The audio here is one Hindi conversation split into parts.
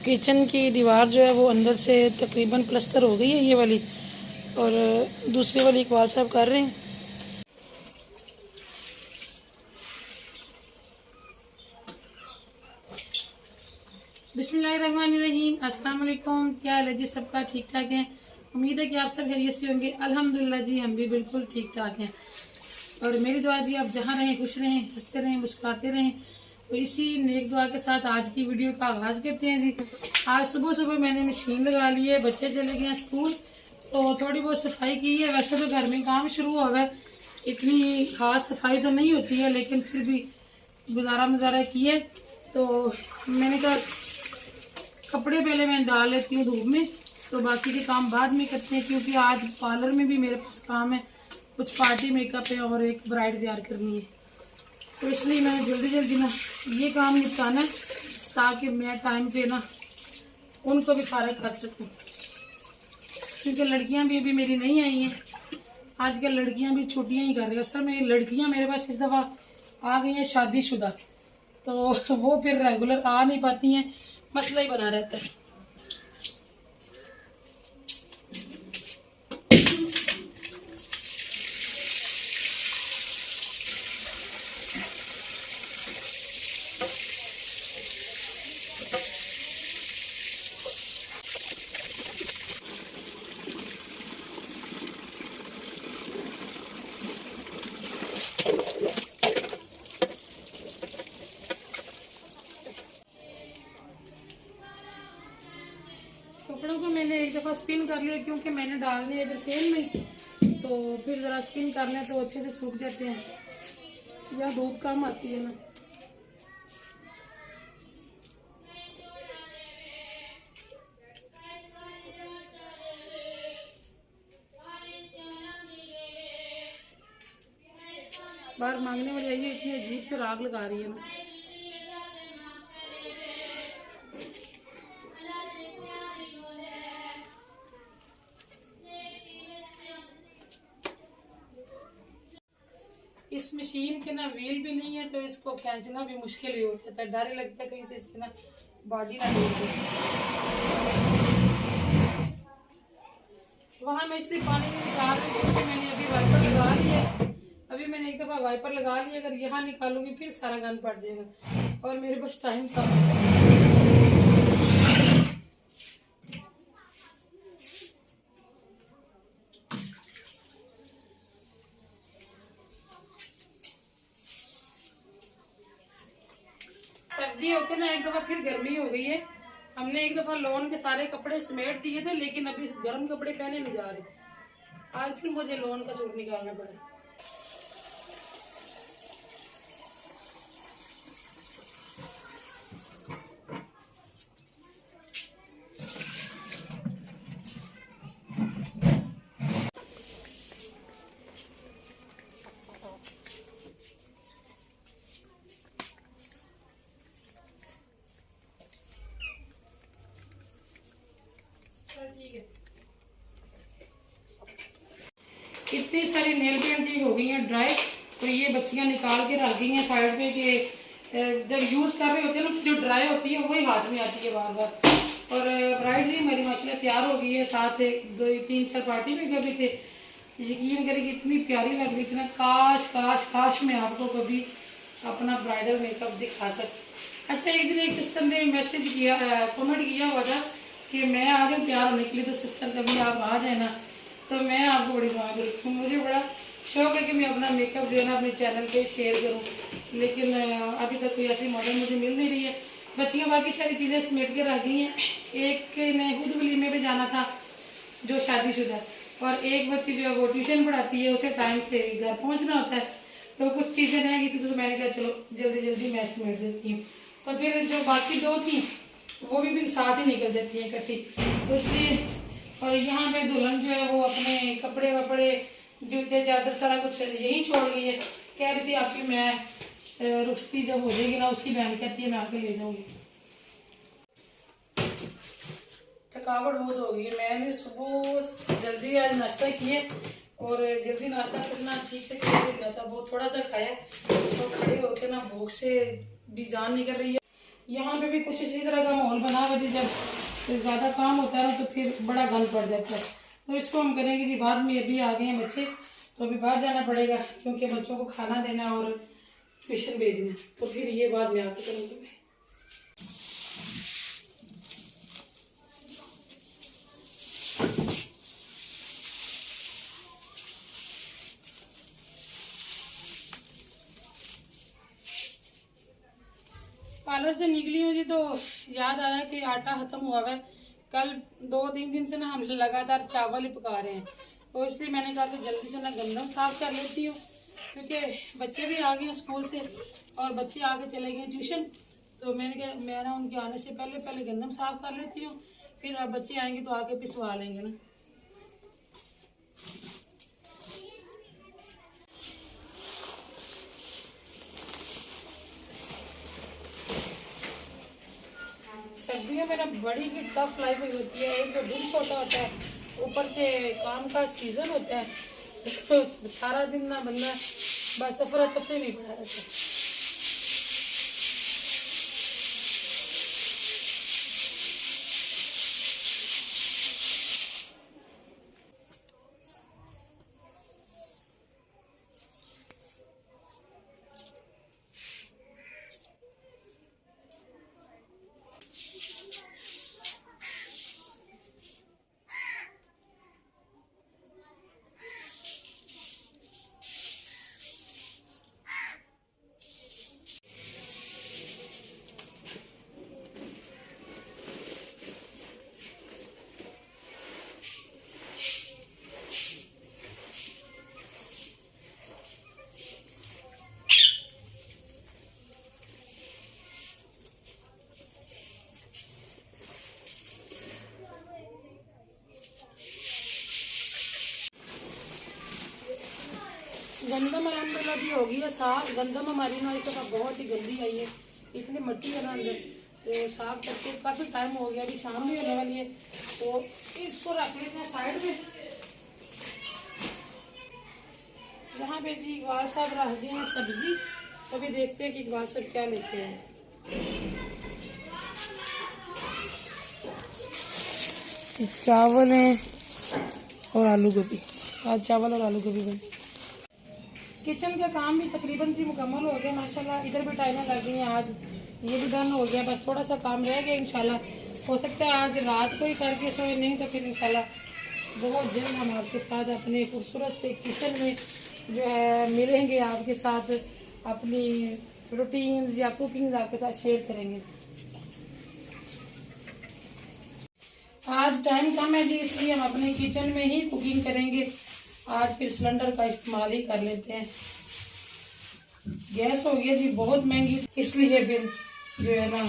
किचन की दीवार जो है वो अंदर से तकरीबन प्लस्तर हो गई है ये वाली, और दूसरी वाली इकबाल साहब कर रहे हैं। बिस्मिल्लाहिर्रहमानिर्रहीम, अस्सलाम वालेकुम। क्या हाल है जी सबका? ठीक ठाक है। उम्मीद है कि आप सब खैरियत से होंगे। अल्हम्दुलिल्लाह जी, हम भी बिल्कुल ठीक ठाक हैं। और मेरी दुआ जी, आप जहाँ रहें खुश रहें, हंसते रहें, मुस्कुराते रहें। तो इसी नेक दुआ के साथ आज की वीडियो का आगाज़ करते हैं जी। आज सुबह सुबह मैंने मशीन लगा ली है, बच्चे चले गए हैं स्कूल, तो थोड़ी बहुत सफाई की है। वैसे तो घर में काम शुरू हुआ है, इतनी खास सफाई तो नहीं होती है, लेकिन फिर भी गुजारा मुजारा किए। तो मैंने कहा कपड़े पहले मैं डाल लेती हूँ धूप में, तो बाकी के काम बाद में करते हैं, क्योंकि आज पार्लर में भी मेरे पास काम है, कुछ पार्टी मेकअप है और एक ब्राइड तैयार करनी है। तो इसलिए मैंने जल्दी जल्दी ना ये काम निपटाना है, ताकि मैं टाइम पे ना उनको भी फारिग कर सकूं, क्योंकि लड़कियां भी अभी मेरी नहीं आई हैं। आजकल लड़कियां भी छुट्टियां ही कर रही है। असल में लड़कियां मेरे पास इस दफ़ा आ गई हैं शादीशुदा, तो वो फिर रेगुलर आ नहीं पाती हैं, मसला ही बना रहता है। कपड़ों को मैंने एक दफ़ा स्पिन कर लिया, क्योंकि मैंने डालने हैं इधर सेल में, तो फिर ज़रा स्पिन कर लें तो अच्छे से सूख जाते हैं, या धूप कम आती है ना। बाहर मांगने वाली आई है, इतनी अजीब से राग लगा रही है ना। इस मशीन के ना व्हील भी नहीं है, तो इसको खींचना भी मुश्किल ही हो जाता है। डर लगता है कहीं से इसकी ना बॉडी ना टूट जाए। वहाँ मैं इसलिए पानी नहीं निकाल रही, क्योंकि मैंने अभी वाइपर लगा लिया है। अभी मैंने एक दफ़ा वाइपर लगा लिया, अगर यहाँ निकालूंगी फिर सारा गंद पड़ जाएगा, और मेरे पास टाइम था। सर्दी होके ना एक दफ़ा फिर गर्मी हो गई है। हमने एक दफ़ा लॉन के सारे कपड़े समेट दिए थे, लेकिन अभी गर्म कपड़े पहने नहीं जा रहे। आज फिर मुझे लॉन का सूट निकालना पड़ा। ठीक है, इतनी सारी नेल पेंट हो गई हैं ड्राई, तो ये बच्चियां निकाल के रख गई हैं साइड पे, कि जब यूज कर रहे होते हैं ना, जो ड्राई होती है वही हाथ में आती है बार बार। और ब्राइड जी मेरी माशाल्लाह तैयार हो गई है, साथ एक दो तीन चार पार्टी में कभी थे। यकीन करें कि इतनी प्यारी लग रही थी ना, काश काश काश मैं आपको कभी अपना ब्राइडल मेकअप दिखा सकती। अच्छा, एक दिन एक सिस्टर ने मैसेज किया, कमेंट किया हुआ था कि मैं आ जाऊँ तैयार होने के लिए, तो सिस्टर कभी आप आ जाए ना, तो मैं आपको बड़ी दुआ करूँ। मुझे बड़ा शौक है कि मैं अपना मेकअप जो है ना अपने चैनल पे शेयर करूँ, लेकिन अभी तक कोई ऐसी मॉडल मुझे मिल नहीं रही है। बच्चियाँ बाकी सारी चीज़ें समेट के रख गई हैं। एक ने खुद वलीमे पे जाना था जो शादीशुदा, और एक बच्ची जो है वो ट्यूशन पढ़ाती है, उसे टाइम से घर पहुँचना होता है, तो कुछ चीज़ें रह गई थी, तो मैंने कहा चलो जल्दी जल्दी मैं समेट देती हूँ। तो फिर जो बाकी दो थी वो भी फिर साथ ही निकल जाती है इकट्ठी, तो इसलिए। और यहाँ पे दुल्हन जो है वो अपने कपड़े वपड़े जूते चादर सारा कुछ यहीं छोड़ गई है। कह रही थी आपकी मैं रुखसती जब हो जाएगी ना, उसकी बहन कहती है मैं आके ले जाऊंगी। थकावट बहुत हो गई। मैंने सुबह जल्दी आज नाश्ता किए, और जल्दी नाश्ता करना ठीक से किया भी था, बहुत थोड़ा सा खाया, तो खड़े होकर ना भूख से भी जान निकल रही है। यहाँ पे भी कुछ इसी तरह का माहौल बना हुआ है, जब ज़्यादा काम होता है ना तो फिर बड़ा गंद पड़ जाता है। तो इसको हम करेंगे जी बाद में। अभी आ गए हैं बच्चे तो अभी बाहर जाना पड़ेगा क्योंकि बच्चों को खाना देना है और ट्यूशन भेजना है, तो फिर ये बाद में आके करेंगे। पार्लर से निकली हूँ जी तो याद आया कि आटा खत्म हुआ है। कल 2-3 दिन से ना हम लगातार चावल ही पका रहे हैं, तो इसलिए मैंने कहा तो जल्दी से ना गंदम साफ कर लेती हूँ क्योंकि बच्चे भी आ गए स्कूल से और बच्चे आके चले गए ट्यूशन। तो मैंने कहा मैं ना उनके आने से पहले पहले गंदम साफ कर लेती हूँ, फिर अब बच्चे आएंगे तो आके पिसवा लेंगे ना। सर्दियों में ना बड़ी ही टफ लाइफ होती है। एक तो दिन छोटा होता है, ऊपर से काम का सीजन होता है, तो सारा दिन ना बंदा बस अफरा तफरी नहीं पड़ा रहता। गंदम अलहमदुलिल्लाह जी हो गई है साफ। गंदम हमारी ना इस दफ़ा बहुत ही गंदी आई है, इतनी मिट्टी है ना अंदर, तो साफ करके काफ़ी टाइम हो गया। अभी शाम भी होने वाली है तो इसको रख लेते हैं साइड में। यहाँ पे जी इकबाल साहब रख दिए हैं सब्जी, तो अभी देखते हैं कि इकबाल साहब क्या लेते हैं। चावल हैं और आलू गोभी, आज चावल और आलू गोभी बने। किचन का काम भी तकरीबन जी मुकम्मल हो गया माशाल्लाह। इधर भी टाइलें लग गई हैं, आज ये भी डन हो गया, बस थोड़ा सा काम रह गया। इंशाल्लाह हो सकता है आज रात को ही करके सोए, नहीं तो फिर इंशाल्लाह बहुत जल्द हम आपके साथ अपने खूबसूरत से किचन में जो है मिलेंगे, आपके साथ अपनी रूटीन या कुकिंग आपके साथ शेयर करेंगे। आज टाइम कम है जी, इसलिए हम अपने किचन में ही कुकिंग करेंगे। आज फिर सिलेंडर का इस्तेमाल ही कर लेते हैं। गैस हो गई है जी बहुत महंगी, इसलिए फिर जो है ना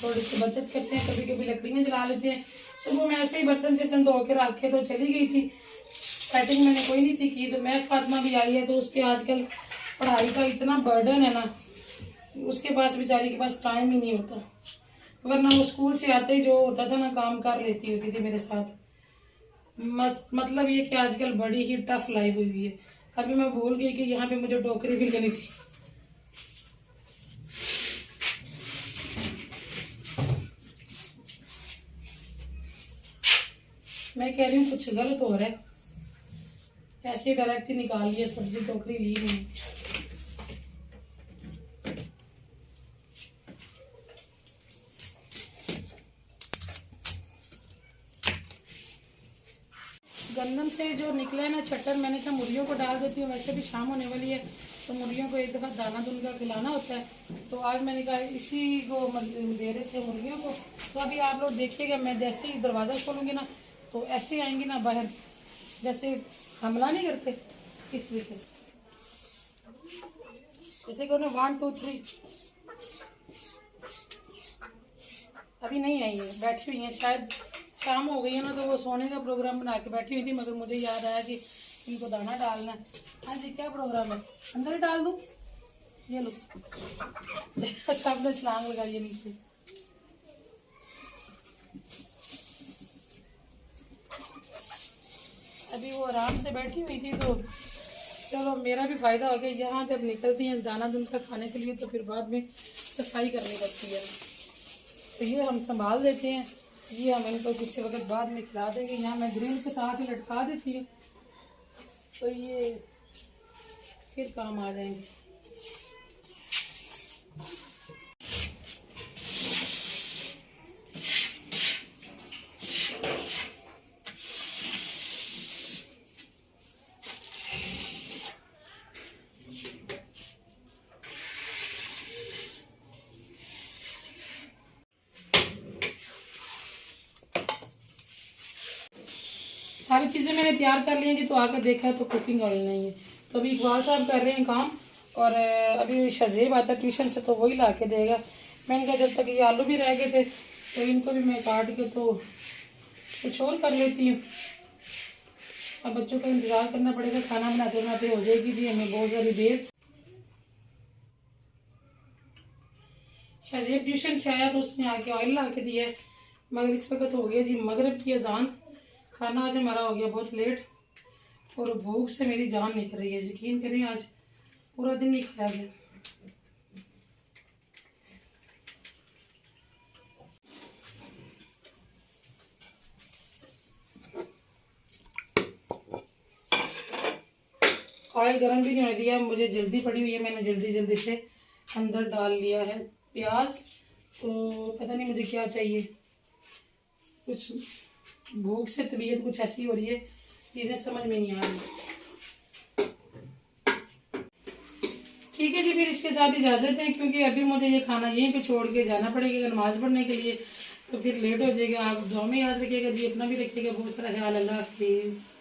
थोड़ी सी बचत करते हैं। कभी कभी लकड़ियाँ जला लेते हैं। सुबह मैं ऐसे ही बर्तन शर्तन धो के रख के तो चली गई थी, सेटिंग मैंने कोई नहीं थी की। तो मैं फातिमा भी आई है, तो उसके आजकल पढ़ाई का इतना बर्डन है ना, उसके पास बेचारी के पास टाइम ही नहीं होता, वरना वो स्कूल से आते ही जो होता था ना काम कर लेती होती थी मेरे साथ। मतलब ये कि आजकल बड़ी ही टफ लाइफ हुई है। अभी मैं भूल गई कि यहाँ पे मुझे टोकरी भी लेनी थी। मैं कह रही हूँ कुछ गलत हो रहा है, ऐसे डायरेक्ट ही निकाल लिया सब्जी, टोकरी ली नहीं। गंदम से जो निकला है ना छट्टर, मैंने कहा मुर्गियों को डाल देती हूँ, वैसे भी शाम होने वाली है तो मुर्गियों को एक दफ़ा दाना दून का खिलाना होता है। तो आज मैंने कहा इसी को दे रहे थे मुर्गियों को। तो अभी आप लोग देखिएगा, मैं जैसे ही दरवाज़ा खोलूँगी ना तो ऐसे ही आएंगी ना बाहर, जैसे हमला नहीं करते इस तरीके से, जैसे कि उन्हें 1 2 3। अभी नहीं आई है, बैठी हुई है, शायद शाम हो गई है ना तो वो सोने का प्रोग्राम बना के बैठी हुई थी। मगर मुझे याद आया कि इनको दाना डालना है। हाँ जी क्या प्रोग्राम है, अंदर ही डाल दूँ? ये लो सब ने छलांग लगाई है नीचे। अभी वो आराम से बैठी हुई थी तो चलो मेरा भी फायदा हो गया। यहाँ जब निकलती हैं दाना दुन का खाने के लिए तो फिर बाद में सफाई करनी पड़ती है। तो ये हम संभाल देते हैं, ये हम इनको किसी वक्त बाद में खिला देंगे। यहाँ मैं ग्रिल के साथ ही लटका देती हूँ, तो ये फिर काम आ जाएंगे। सारी चीज़ें मैंने तैयार कर ली हैं जी, तो आकर देखा तो कुकिंग ऑयल नहीं है। तो अभी इकबाल साहब कर रहे हैं काम, और अभी शहजेब आता ट्यूशन से तो वही ला के देगा। मैंने कहा जब तक ये आलू भी रह गए थे तो इनको भी मैं काट के तो कुछ और कर लेती हूँ। अब बच्चों का इंतज़ार करना पड़ेगा, खाना बनाते बनाते हो जाएगी जी हमें बहुत सारी देर। शहजेब ट्यूशन से आया तो उसने आके ऑयल ला के दिया है, मगर इस वक्त हो गया जी मगरिब की अजान। खाना आज हमारा हो गया बहुत लेट, और भूख से मेरी जान निकल रही है, यकीन करें आज पूरा दिन नहीं खाया गया। ऑयल गर्म भी नहीं होने दिया, मुझे जल्दी पड़ी हुई है, मैंने जल्दी जल्दी से अंदर डाल लिया है प्याज। तो पता नहीं मुझे क्या चाहिए, कुछ भूख से तबीयत कुछ ऐसी हो रही है, चीज़ें समझ में नहीं आ रही। ठीक है जी, फिर इसके साथ इजाज़त है, क्योंकि अभी मुझे ये खाना यहीं पे छोड़ के जाना पड़ेगा नमाज़ पढ़ने के लिए, तो फिर लेट हो जाएगा। आप दुआ में याद रखिएगा जी, अपना भी रखिएगा बहुत सारा ख्याल। अल्लाह हाफिज़।